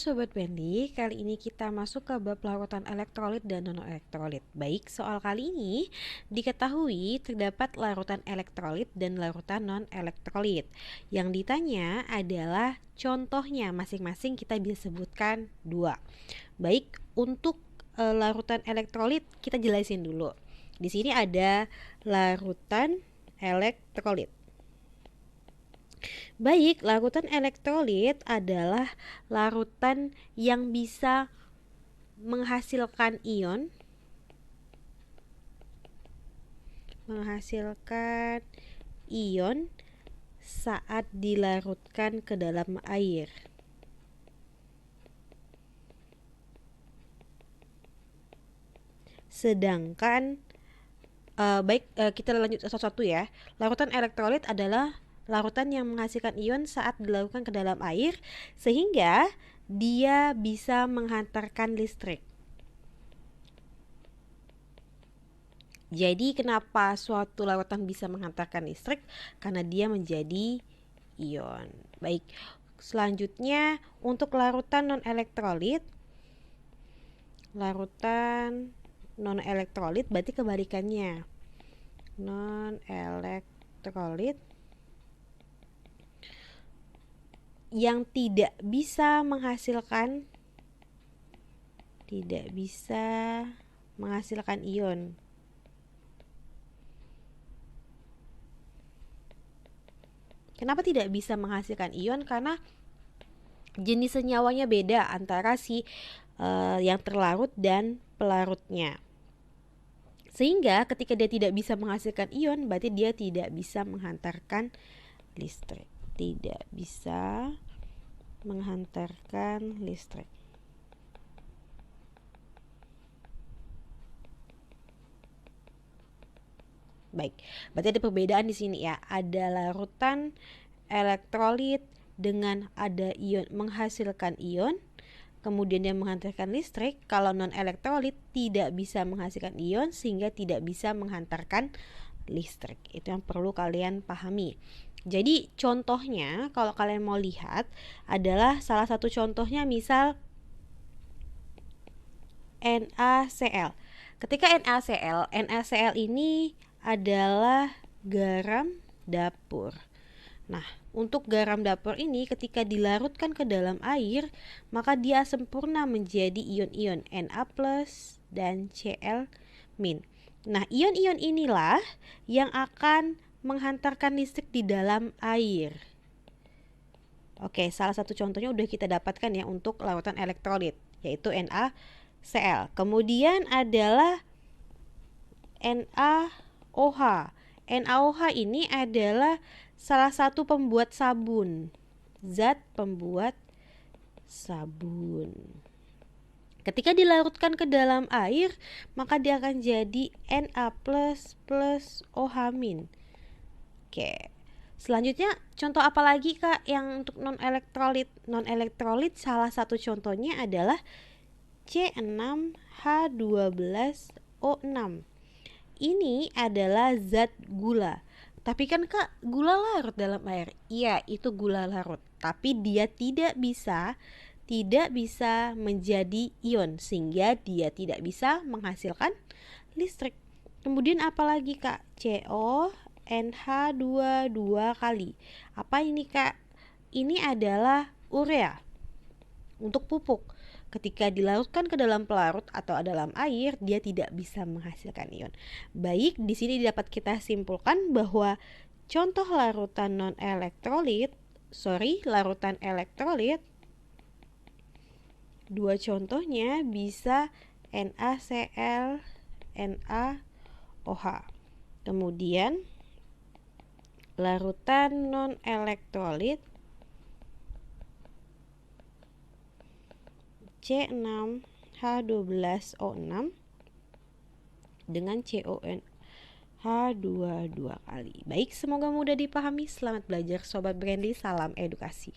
Sobat Bendy, kali ini kita masuk ke bab larutan elektrolit dan non-elektrolit. Baik, soal kali ini diketahui terdapat larutan elektrolit dan larutan non-elektrolit. Yang ditanya adalah contohnya, masing-masing kita bisa sebutkan 2. Baik, untuk larutan elektrolit kita jelasin dulu. Di sini ada larutan elektrolit. Baik, larutan elektrolit adalah larutan yang bisa menghasilkan ion saat dilarutkan ke dalam air. Sedangkan kita lanjut satu-satu ya. Larutan elektrolit adalah larutan yang menghasilkan ion saat dilarutkan ke dalam air sehingga dia bisa menghantarkan listrik. Jadi kenapa suatu larutan bisa menghantarkan listrik? Karena dia menjadi ion. Baik, selanjutnya untuk larutan non-elektrolit. Larutan non-elektrolit berarti kebalikannya. Non-elektrolit yang tidak bisa menghasilkan ion. Kenapa tidak bisa menghasilkan ion? Karena jenis senyawanya beda antara yang terlarut dan pelarutnya. Sehingga ketika dia tidak bisa menghasilkan ion, berarti dia tidak bisa menghantarkan listrik. Tidak bisa menghantarkan listrik. Baik, berarti ada perbedaan di sini ya. Ada larutan elektrolit dengan ada ion menghasilkan ion, kemudian dia menghantarkan listrik. Kalau non-elektrolit tidak bisa menghasilkan ion sehingga tidak bisa menghantarkan listrik. Itu yang perlu kalian pahami. Jadi contohnya kalau kalian mau lihat adalah salah satu contohnya misal NaCl. Ketika NaCl ini adalah garam dapur. Nah, untuk garam dapur ini ketika dilarutkan ke dalam air, maka dia sempurna menjadi ion-ion Na+ dan Cl-. Nah, ion-ion inilah yang akan menghantarkan listrik di dalam air. Oke, salah satu contohnya udah kita dapatkan ya untuk larutan elektrolit, yaitu NaCl. Kemudian adalah NaOH. NaOH ini adalah salah satu pembuat sabun, zat pembuat sabun. Ketika dilarutkan ke dalam air, maka dia akan jadi Na+ plus OH-. Oke. Selanjutnya contoh apa lagi Kak yang untuk non-elektrolit? Non-elektrolit salah satu contohnya adalah C6H12O6. Ini adalah zat gula. Tapi kan Kak, gula larut dalam air. Iya, itu gula larut. Tapi dia tidak bisa menjadi ion sehingga dia tidak bisa menghasilkan listrik. Kemudian apa lagi Kak? CONH22 kali. Apa ini Kak? Ini adalah urea untuk pupuk. Ketika dilarutkan ke dalam pelarut atau dalam air, dia tidak bisa menghasilkan ion. Baik, di sini dapat kita simpulkan bahwa contoh larutan elektrolit, dua contohnya bisa NaCl, NaOH. Kemudian larutan non-elektrolit C6H12O6 dengan CONH22 kali. Baik, semoga mudah dipahami. Selamat belajar Sobat Brandy, salam edukasi.